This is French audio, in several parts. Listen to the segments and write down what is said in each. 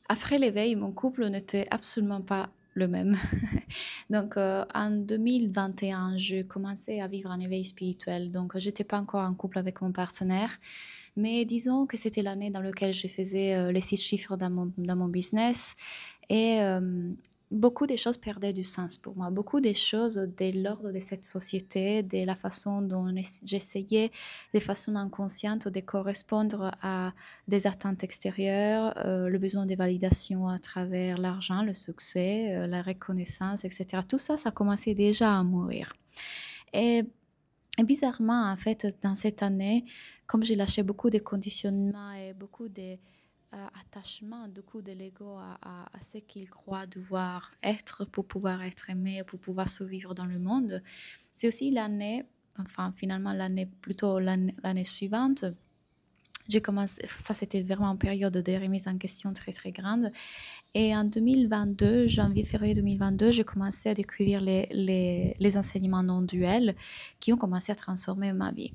Après l'éveil, mon couple n'était absolument pas le même. Donc, en 2021, je commençais à vivre un éveil spirituel. Donc, j'étais pas encore en couple avec mon partenaire, mais disons que c'était l'année dans laquelle je faisais les 6 chiffres dans mon business et beaucoup de choses perdaient du sens pour moi. Beaucoup de choses de l'ordre de cette société, de la façon dont j'essayais de façon inconsciente de correspondre à des attentes extérieures, le besoin de validation à travers l'argent, le succès, la reconnaissance, etc. Tout ça, ça commençait déjà à mourir. Et, et bizarrement, en fait, dans cette année, comme j'ai lâché beaucoup de conditionnements et beaucoup d'attachement, du coup, de l'ego à ce qu'il croit devoir être pour pouvoir être aimé, pour pouvoir survivre dans le monde, c'est aussi l'année, enfin finalement l'année, plutôt l'année suivante, j'ai commencé, ça c'était vraiment une période de remise en question très très grande. Et en 2022, janvier-février 2022, j'ai commencé à découvrir les enseignements non duels qui ont commencé à transformer ma vie.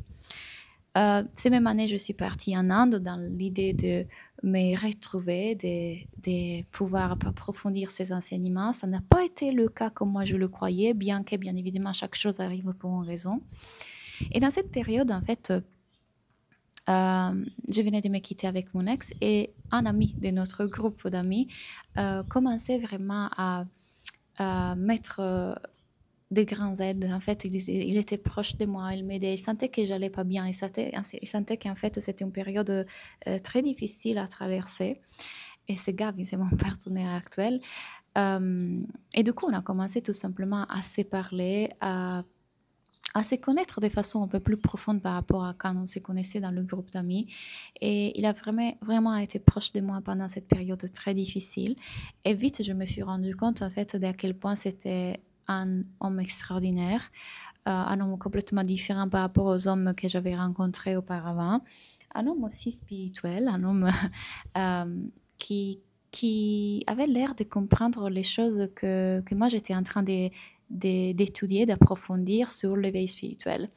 Ces mêmes années, je suis partie en Inde dans l'idée de me retrouver, de pouvoir approfondir ces enseignements. Ça n'a pas été le cas comme moi je le croyais, bien que, bien évidemment, chaque chose arrive pour une raison. Et dans cette période, en fait, je venais de me quitter avec mon ex et un ami de notre groupe d'amis commençait vraiment à mettre des grands aides. En fait, il était proche de moi, il m'aidait, il sentait que j'allais pas bien, il sentait qu'en fait c'était une période très difficile à traverser. Et c'est Gavi, c'est mon partenaire actuel. Et du coup, on a commencé tout simplement à se parler, à se connaître de façon un peu plus profonde par rapport à quand on se connaissait dans le groupe d'amis. Et il a vraiment, vraiment été proche de moi pendant cette période très difficile. Et vite, je me suis rendu compte, en fait, d'à quel point c'était un homme extraordinaire, un homme complètement différent par rapport aux hommes que j'avais rencontrés auparavant. Un homme aussi spirituel, un homme euh, qui avait l'air de comprendre les choses que moi j'étais en train d'étudier, d'approfondir sur l'éveil spirituel.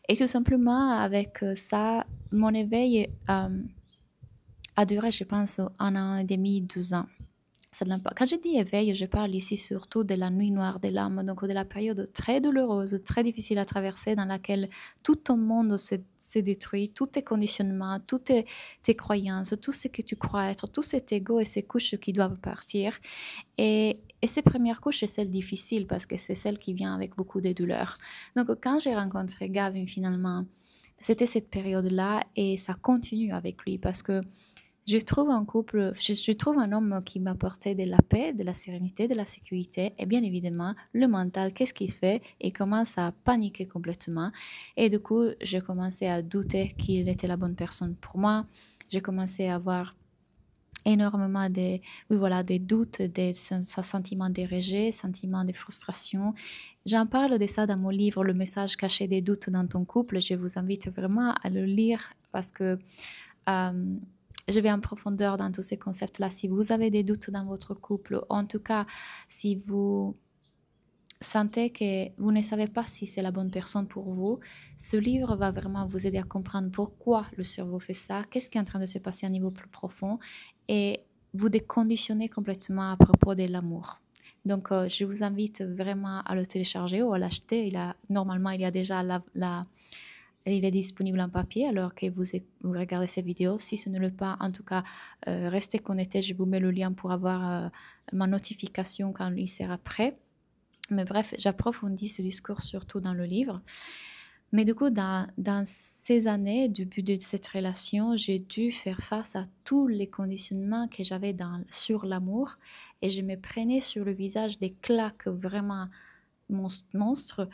Et tout simplement, avec ça, mon éveil a duré, je pense, 1 an et demi, 2 ans. Quand je dis éveil, je parle ici surtout de la nuit noire de l'âme, donc de la période très douloureuse, très difficile à traverser, dans laquelle tout ton monde se détruit, tous tes conditionnements, toutes tes croyances, tout ce que tu crois être, tout cet ego et ces couches qui doivent partir. Et ces premières couches, c'est celle difficile parce que c'est celle qui vient avec beaucoup de douleurs. Donc quand j'ai rencontré Gavin finalement, c'était cette période-là et ça continue avec lui parce que je trouve un homme qui m'apportait de la paix, de la sérénité, de la sécurité et bien évidemment le mental, qu'est-ce qu'il fait? Il commence à paniquer complètement et du coup, j'ai commencé à douter qu'il était la bonne personne pour moi. J'ai commencé à avoir énormément oui, voilà, des doutes, des sentiments de rejet, sentiments de frustration. J'en parle de ça dans mon livre, Le message caché des doutes dans ton couple. Je vous invite vraiment à le lire parce que euh, je vais en profondeur dans tous ces concepts-là. Si vous avez des doutes dans votre couple, en tout cas, si vous sentez que vous ne savez pas si c'est la bonne personne pour vous, ce livre va vraiment vous aider à comprendre pourquoi le cerveau fait ça, qu'est-ce qui est en train de se passer à un niveau plus profond et vous déconditionner complètement à propos de l'amour. Donc, je vous invite vraiment à le télécharger ou à l'acheter. Normalement, il y a déjà il est disponible en papier alors que vous regardez ces vidéos. Si ce n'est le cas, en tout cas, restez connectés. Je vous mets le lien pour avoir ma notification quand il sera prêt. Mais bref, j'approfondis ce discours surtout dans le livre. Mais du coup, dans ces années, du but de cette relation, j'ai dû faire face à tous les conditionnements que j'avais sur l'amour et je me prenais sur le visage des claques vraiment monstres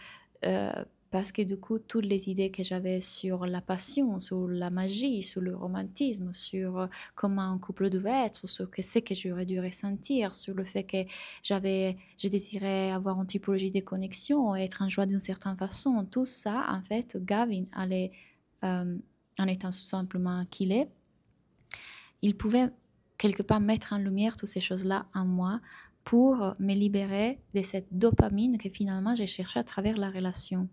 euh, parce que du coup, toutes les idées que j'avais sur la passion, sur la magie, sur le romantisme, sur comment un couple devait être, sur ce que j'aurais dû ressentir, sur le fait que je désirais avoir une typologie de connexion, être en joie d'une certaine façon, tout ça, en fait, Gavin allait, euh, en étant tout simplement qu'il est, il pouvait quelque part mettre en lumière toutes ces choses-là en moi pour me libérer de cette dopamine que finalement j'ai cherché à travers la relation.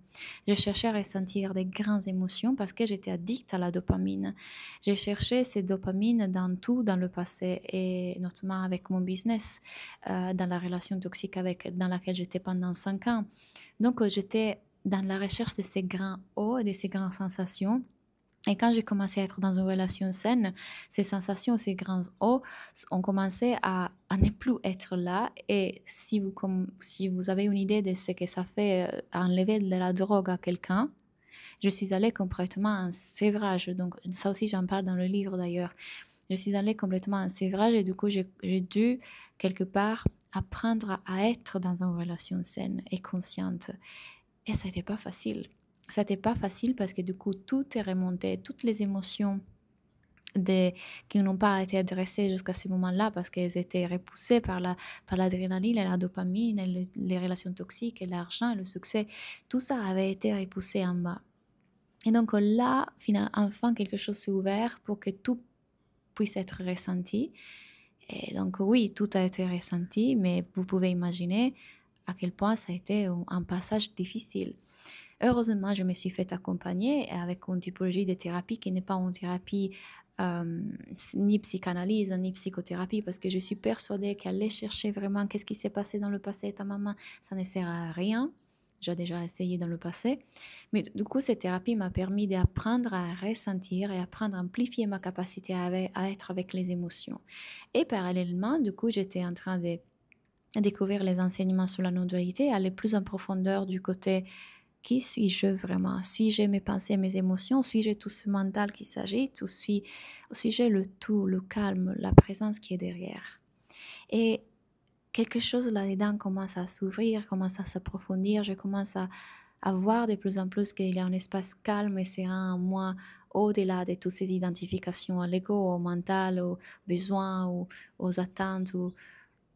J'ai cherché à ressentir des grandes émotions parce que j'étais addict à la dopamine. J'ai cherché cette dopamine dans tout dans le passé et notamment avec mon business, dans la relation toxique dans laquelle j'étais pendant 5 ans. Donc j'étais dans la recherche de ces grands hauts et de ces grandes sensations. Et quand j'ai commencé à être dans une relation saine, ces sensations, ces grands hauts ont commencé à ne plus être là. Et si vous avez une idée de ce que ça fait enlever de la drogue à quelqu'un, je suis allée complètement en sévrage. Donc ça aussi, j'en parle dans le livre d'ailleurs. Je suis allée complètement en sévrage et du coup, j'ai dû quelque part apprendre à être dans une relation saine et consciente. Et ça n'était pas facile. Ça n'était pas facile parce que du coup, tout est remonté, toutes les émotions qui n'ont pas été adressées jusqu'à ce moment-là parce qu'elles étaient repoussées par l'adrénaline et la dopamine, et les relations toxiques, et l'argent, et le succès. Tout ça avait été repoussé en bas. Et donc là, finalement, enfin, quelque chose s'est ouvert pour que tout puisse être ressenti. Et donc oui, tout a été ressenti, mais vous pouvez imaginer à quel point ça a été un passage difficile. Heureusement, je me suis fait accompagner avec une typologie de thérapie qui n'est pas une thérapie ni psychanalyse, ni psychothérapie, parce que je suis persuadée qu'aller chercher vraiment qu'est-ce qui s'est passé dans le passé de ta maman, ça ne sert à rien. J'ai déjà essayé dans le passé. Mais du coup, cette thérapie m'a permis d'apprendre à ressentir et apprendre à amplifier ma capacité à être avec les émotions. Et parallèlement, du coup, j'étais en train de découvrir les enseignements sur la non-dualité, aller plus en profondeur du côté qui suis-je vraiment? Suis-je mes pensées, mes émotions? Suis-je tout ce mental qui s'agite? Ou suis-je le tout, le calme, la présence qui est derrière? Et quelque chose là-dedans commence à s'ouvrir, commence à s'approfondir. Je commence à voir de plus en plus qu'il y a un espace calme et serein en moi, au-delà de toutes ces identifications à l'ego, au mental, aux besoins, aux attentes, ou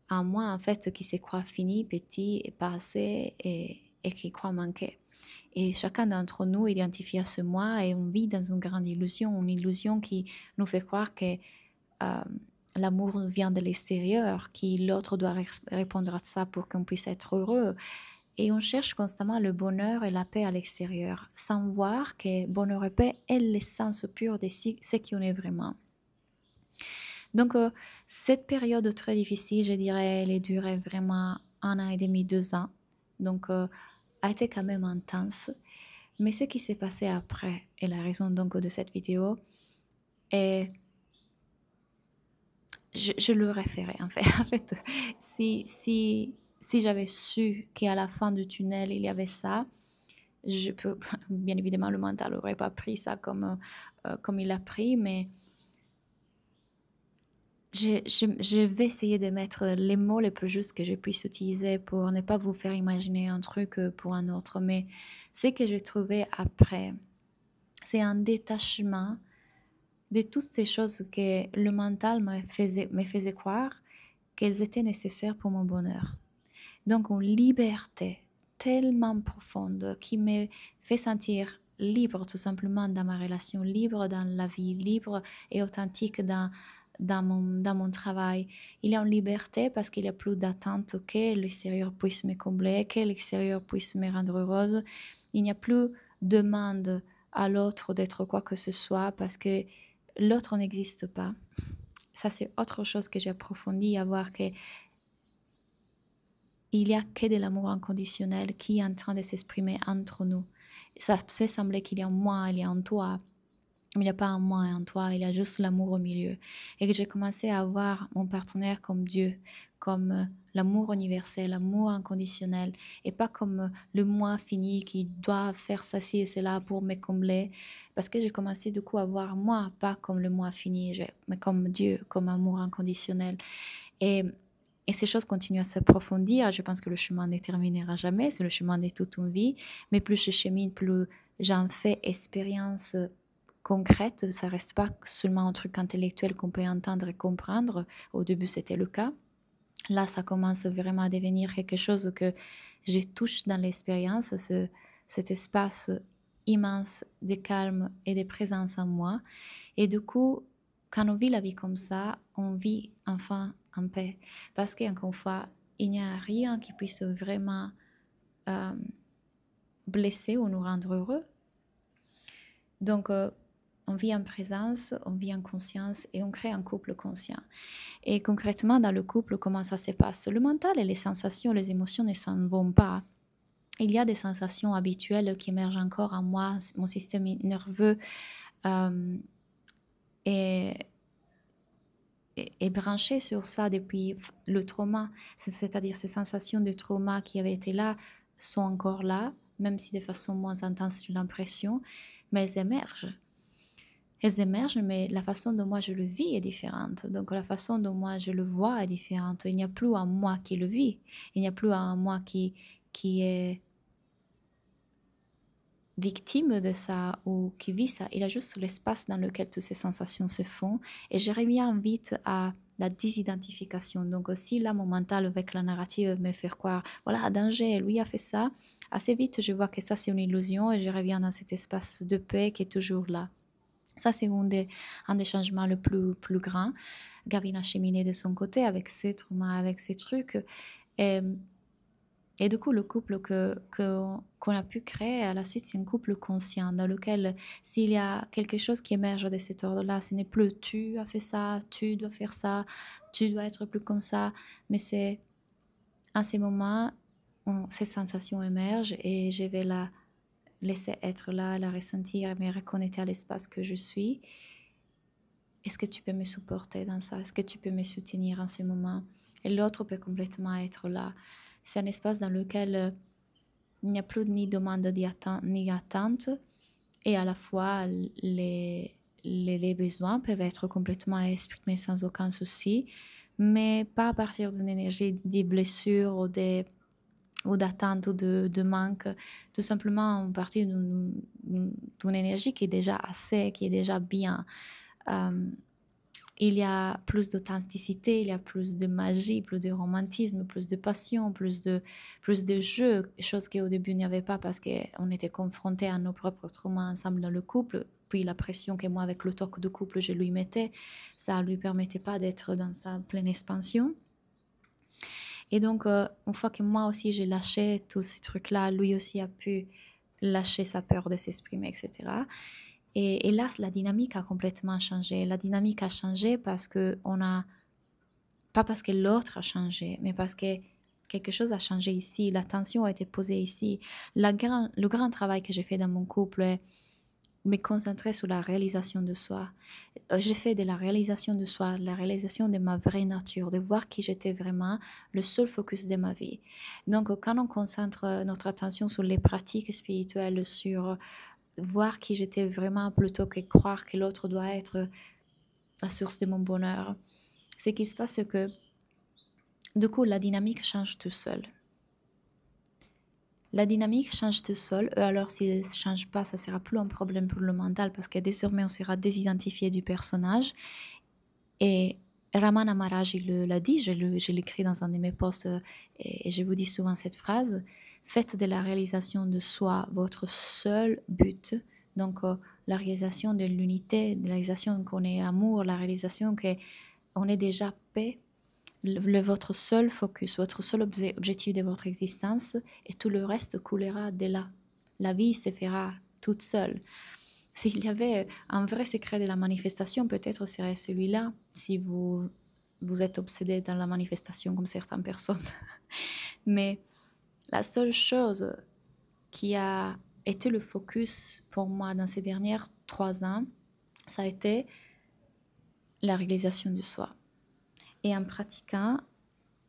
en moi, en fait, qui se croit fini, petit et passé et qui croit manquer. Et chacun d'entre nous identifie à ce moi et on vit dans une grande illusion, une illusion qui nous fait croire que l'amour vient de l'extérieur, que l'autre doit répondre à ça pour qu'on puisse être heureux. Et on cherche constamment le bonheur et la paix à l'extérieur, sans voir que bonheur et paix est l'essence pure de ce qu'on est vraiment. Donc, cette période très difficile, je dirais, elle a duré vraiment 1 an et demi, 2 ans. Donc, a été quand même intense. Mais ce qui s'est passé après, et la raison donc de cette vidéo, est... Je le référais en fait. En fait, si j'avais su qu'à la fin du tunnel, il y avait ça, bien évidemment, le mental n'aurait pas pris ça comme il a pris, mais je vais essayer de mettre les mots les plus justes que je puisse utiliser pour ne pas vous faire imaginer un truc pour un autre. Mais ce que j'ai trouvé après, c'est un détachement de toutes ces choses que le mental me faisait croire qu'elles étaient nécessaires pour mon bonheur. Donc une liberté tellement profonde qui me fait sentir libre tout simplement dans ma relation, libre dans la vie, libre et authentique dans mon travail. Il y a une liberté parce qu'il n'y a plus d'attente que l'extérieur puisse me combler, que l'extérieur puisse me rendre heureuse. Il n'y a plus de demande à l'autre d'être quoi que ce soit parce que l'autre n'existe pas. Ça, c'est autre chose que j'ai approfondi, à voir que il n'y a que de l'amour inconditionnel qui est en train de s'exprimer entre nous. Ça peut sembler qu'il y a en moi, il y a en toi, mais il n'y a pas en moi et en toi, il y a juste l'amour au milieu. Et que j'ai commencé à voir mon partenaire comme Dieu, comme l'amour universel, l'amour inconditionnel, et pas comme le moi fini qui doit faire ça, ci et cela pour me combler. Parce que j'ai commencé du coup à voir moi, pas comme le moi fini, mais comme Dieu, comme amour inconditionnel. Et ces choses continuent à s'approfondir. Je pense que le chemin ne terminera jamais, c'est le chemin de toute une vie. Mais plus je chemine, plus j'en fais expérience concrète. Ça reste pas seulement un truc intellectuel qu'on peut entendre et comprendre. Au début, c'était le cas. Là, ça commence vraiment à devenir quelque chose que je touche dans l'expérience, cet espace immense de calme et de présence en moi. Et du coup, quand on vit la vie comme ça, on vit enfin en paix. Parce qu'encore une fois, il n'y a rien qui puisse vraiment blesser ou nous rendre heureux. Donc, on vit en présence, on vit en conscience et on crée un couple conscient. Et concrètement, dans le couple, comment ça se passe? Le mental et les sensations, les émotions ne s'en vont pas. Il y a des sensations habituelles qui émergent encore en moi. Mon système nerveux est branché sur ça depuis le trauma. C'est-à-dire ces sensations de trauma qui avaient été là sont encore là, même si de façon moins intense, j'ai l'impression, mais elles émergent. Elles émergent, mais la façon dont moi je le vis est différente. Donc la façon dont moi je le vois est différente. Il n'y a plus un moi qui le vit. Il n'y a plus un moi qui est victime de ça ou qui vit ça. Il y a juste l'espace dans lequel toutes ces sensations se font. Et je reviens vite à la désidentification. Donc aussi là, mon mental avec la narrative me fait croire, voilà, danger, lui a fait ça. Assez vite, je vois que ça c'est une illusion et je reviens dans cet espace de paix qui est toujours là. Ça, c'est un des changements le plus grands. Gavin a cheminé de son côté avec ses traumas, avec ses trucs. Et du coup, le couple qu'on a pu créer à la suite, c'est un couple conscient dans lequel, s'il y a quelque chose qui émerge de cet ordre-là, ce n'est plus tu as fait ça, tu dois faire ça, tu dois être plus comme ça, mais c'est à ces moments, ces sensations émergent et je vais la laisser être là, la ressentir, me reconnecter à l'espace que je suis. Est-ce que tu peux me supporter dans ça? Est-ce que tu peux me soutenir en ce moment? Et l'autre peut complètement être là. C'est un espace dans lequel il n'y a plus ni demande ni attente. Et à la fois, les besoins peuvent être complètement exprimés sans aucun souci, mais pas à partir d'une énergie des blessures ou d'attente ou de manque, tout simplement à partir d'une énergie qui est déjà assez, qui est déjà bien. Il y a plus d'authenticité, il y a plus de magie, plus de romantisme, plus de passion, plus de jeu, chose qu'au début il n'y avait pas parce qu'on était confrontés à nos propres traumas ensemble dans le couple, puis la pression que moi avec le toc de couple je lui mettais, ça ne lui permettait pas d'être dans sa pleine expansion. Et donc, une fois que moi aussi j'ai lâché tous ces trucs-là, lui aussi a pu lâcher sa peur de s'exprimer, etc. Et là, la dynamique a complètement changé. La dynamique a changé parce que pas parce que l'autre a changé, mais parce que quelque chose a changé ici. L'attention a été posée ici. Le grand travail que j'ai fait dans mon couple est me concentrer sur la réalisation de soi. J'ai fait de la réalisation de soi, la réalisation de ma vraie nature, de voir qui j'étais vraiment, le seul focus de ma vie. Donc, quand on concentre notre attention sur les pratiques spirituelles, sur voir qui j'étais vraiment plutôt que croire que l'autre doit être la source de mon bonheur, ce qui se passe, c'est que du coup, la dynamique change tout seul. La dynamique change tout seul, alors si elle ne change pas, ça ne sera plus un problème pour le mental parce que désormais on sera désidentifié du personnage. Et Ramana Maharaj l'a dit, je l'écris dans un de mes posts et je vous dis souvent cette phrase, faites de la réalisation de soi votre seul but. Donc la réalisation de l'unité, la réalisation qu'on est amour, la réalisation qu'on est déjà paix, votre seul focus, votre seul objectif de votre existence, et tout le reste coulera de là. La vie se fera toute seule. S'il y avait un vrai secret de la manifestation, peut-être serait celui-là, si vous êtes obsédé dans la manifestation comme certaines personnes. Mais la seule chose qui a été le focus pour moi dans ces dernières 3 ans, ça a été la réalisation de soi. Et en pratiquant,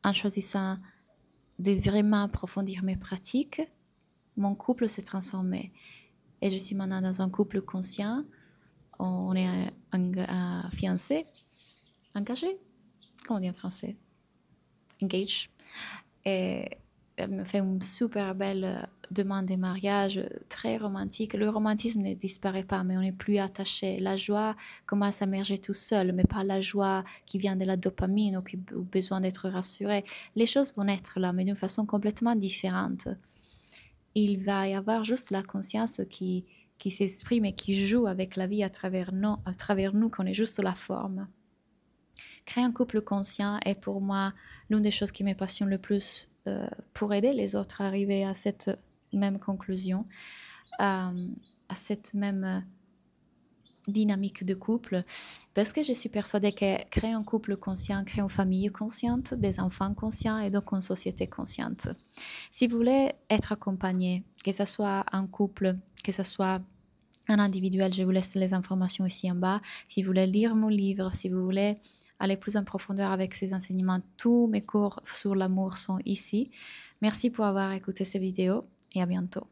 en choisissant de vraiment approfondir mes pratiques, mon couple s'est transformé. Et je suis maintenant dans un couple conscient. On est fiancés, engagés, comment on dit en français? Engaged. Et elle me fait une super belle demande de mariage, très romantique. Le romantisme ne disparaît pas, mais on n'est plus attaché. La joie commence à émerger tout seul, mais pas la joie qui vient de la dopamine ou qui a besoin d'être rassurée. Les choses vont être là, mais d'une façon complètement différente. Il va y avoir juste la conscience qui s'exprime et qui joue avec la vie à travers nous, qu'on est juste la forme. Créer un couple conscient est pour moi l'une des choses qui me passionne le plus pour aider les autres à arriver à cette même conclusion, à cette même dynamique de couple, parce que je suis persuadée que créer un couple conscient crée une famille consciente, des enfants conscients et donc une société consciente. Si vous voulez être accompagné, que ce soit un couple, que ce soit un individuel, je vous laisse les informations ici en bas. Si vous voulez lire mon livre, si vous voulez aller plus en profondeur avec ces enseignements, tous mes cours sur l'amour sont ici. Merci pour avoir écouté cette vidéo et à bientôt.